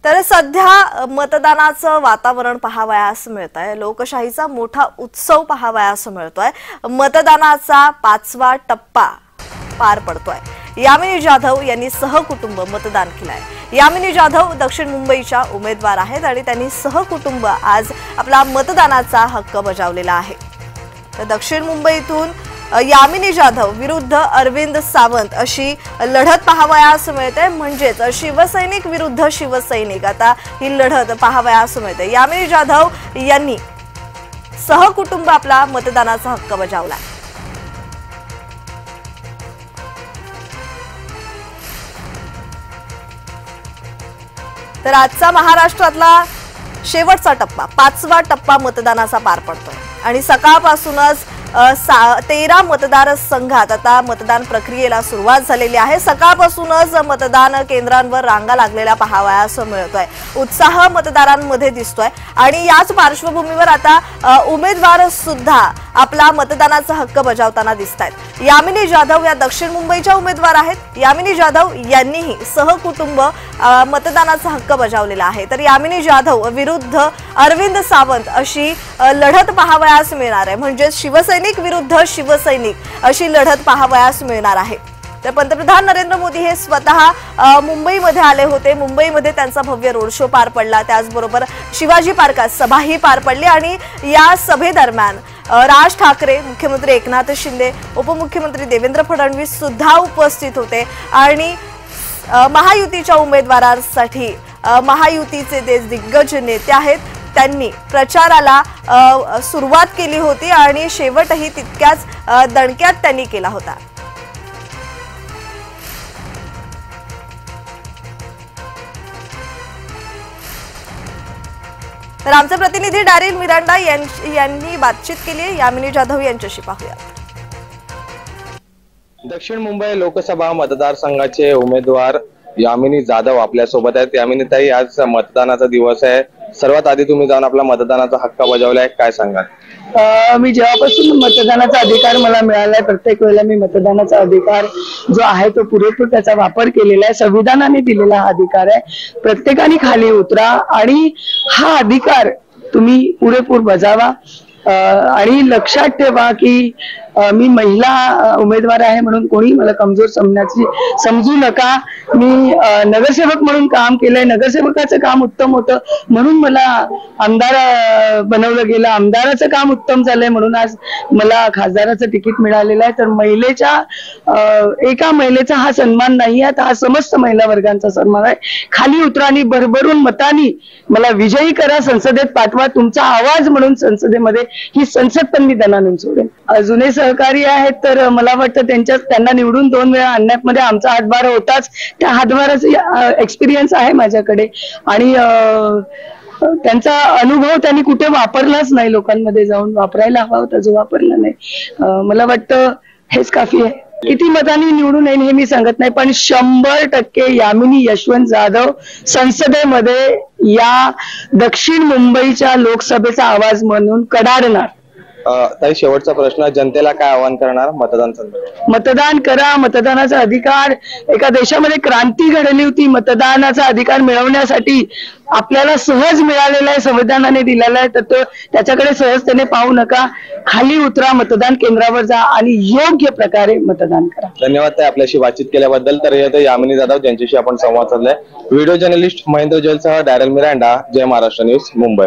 तर सध्या मतदानाचं वातावरण पाहावयास मिळतंय। लोकशाहीचा मोठा उत्सव पाहावयास मिळतोय। मतदानाचा 5वा टप्पा पार पडतोय। यामिनी जाधव यांनी सहकुटुंब मतदान केलंय। यामिनी जाधव दक्षिण मुंबईच्या उमेदवार आहेत आणि त्यांनी सहकुटुंब आज आपला मतदानाचा हक्क बजावलेला आहे। तर दक्षिण मुंबईतून यामिनी जाधव विरुद्ध अरविंद सावंत अशी लढत पाहावयास मिळते। म्हणजेच शिवसैनिक विरुद्ध शिवसैनिक आता ही लढत पाहावयास मिळते। यामिनी जाधव यांनी सहकुटुंब आपला मतदानाचा हक्क बजावला। तर आजचा महाराष्ट्रातला शेवटचा टप्पा 5वा टप्पा मतदानाचा पार पडतोय आणि सकाळपासूनच 13 मतदारसंघात आता मतदान प्रक्रियेला सुरुवात झालेली आहे। सकाळपासूनच मतदान केंद्रांवर रांगा लागलेल्या पाहावयास मिळतोय। उत्साह मतदारांमध्ये दिसतोय आणि याच पार्श्वभूमीवर आता उमेदवार सुद्धा आपला मतदानाचा हक्क बजावताना दिसतायत। यामिनी जाधव या दक्षिण मुंबईच्या उमेदवार आहेत। यामिनी जाधव यांनीही सहकुटुंब मतदानाचा हक्क बजावलेला आहे। तर यामिनी जाधव विरुद्ध अरविंद सावंत अशी लढत पाहावयास मिळणार आहे। म्हणजे शिवसैनिक विरुद्ध शिवसैनिक अशी लढत पाहावयास मिळणार आहे। तर पंतप्रधान नरेंद्र मोदी हे स्वतः मुंबईमध्ये आले होते। मुंबईमध्ये त्यांचा भव्य रोड शो पार पडला। त्याचबरोबर शिवाजी पार्कात सभाही पार पडली आणि या सभेदरम्यान राज ठाकरे, मुख्यमंत्री एकनाथ शिंदे, उपमुख्यमंत्री देवेंद्र फडणवीस सुद्धा उपस्थित होते आणि महायुतीच्या उमेदवारांसाठी महायुतीचे दिग्गज नेते आहेत त्यांनी प्रचाराला सुरुवात केली होती आणि शेवटही तितक्याच दणक्यात त्यांनी केला होता। तर आमचे प्रतिनिधी डॅरिल मिरांडा यांनी बातचीत केली। यामिनी जाधव यांच्याशी पाहूया। दक्षिण मुंबई लोकसभा मतदारसंघाचे उमेदवार यामिनी जाधव आपल्या सोबत आहेत। यामिनी ताई, आज मतदानाचा दिवस आहे। सर्वात आधी तुम्ही जाऊन आपला मतदानाचा हक्क बजावलाय, काय सांगाल? मी जेव्हापासून मतदानाचा अधिकार मला मिळालाय, प्रत्येक वेळेला मी मतदानाचा अधिकार जो आहे तो पुरेपूर त्याचा वापर केलेला आहे। संविधानाने दिलेला हा अधिकार आहे। प्रत्येकाने खाली उतरा आणि हा अधिकार तुम्ही पुरेपूर बजावा आणि लक्षात ठेवा की मी महिला उमेदवार आहे म्हणून कोणी मला कमजोर समजू नका। मी नगरसेवक म्हणून काम केलंय, नगरसेवकाचं काम उत्तम होतं म्हणून मला आमदार बनवलं गेलं, आमदाराचं काम उत्तम झालंय म्हणून आज मला खासदाराचं तिकीट मिळालेलं आहे। तर एका महिलेचा हा सन्मान नाही आहे, हा समस्त महिला वर्गांचा सन्मान आहे। खाली उतरा आणि भरभरून मतांनी मला विजयी करा, संसदेत पाठवा। तुमचा आवाज म्हणून संसदेमध्ये ही संसद पण मी दणानून सोडेन। जुने सहकारी आहेत तर मला वाटतं त्यांना निवडून 2 वेळा आणण्यामध्ये आमचा हातभार होताच। त्या हातभाराचा एक्सपिरियन्स आहे माझ्याकडे आणि त्यांचा अनुभव त्यांनी कुठे वापरलाच नाही, लोकांमध्ये जाऊन वापरायला हवा होता जो वापरला नाही। मला वाटतं हेच काफी आहे। किती मतांनी निवडून येईल हे मी सांगत नाही, पण 100% यामिनी यशवंत जाधव संसदेमध्ये या दक्षिण मुंबईच्या लोकसभेचा आवाज म्हणून कडाडणार। ताई, शेवटचा प्रश्न, जनतेला काय आवाहन करणार मतदान संदर्भात? मतदान करा। मतदानाचा अधिकार, एका देशामध्ये क्रांती घडली होती मतदानाचा अधिकार मिळवण्यासाठी, आपल्याला सहज मिळालेला आहे, संविधानाने दिलेला आहे, तर त्याच्याकडे सहजतेने पाहू नका। खाली उतरा, मतदान केंद्रावर जा आणि योग्य प्रकारे मतदान करा। धन्यवाद ताई आपल्याशी बातचीत केल्याबद्दल। तर येते यामिनी जाधव ज्यांच्याशी आपण संवाद साधलाय। व्हिडिओ जर्नलिस्ट महेंद्र जैलसह Darryl Miranda, Jai Maharashtra news, Mumbai.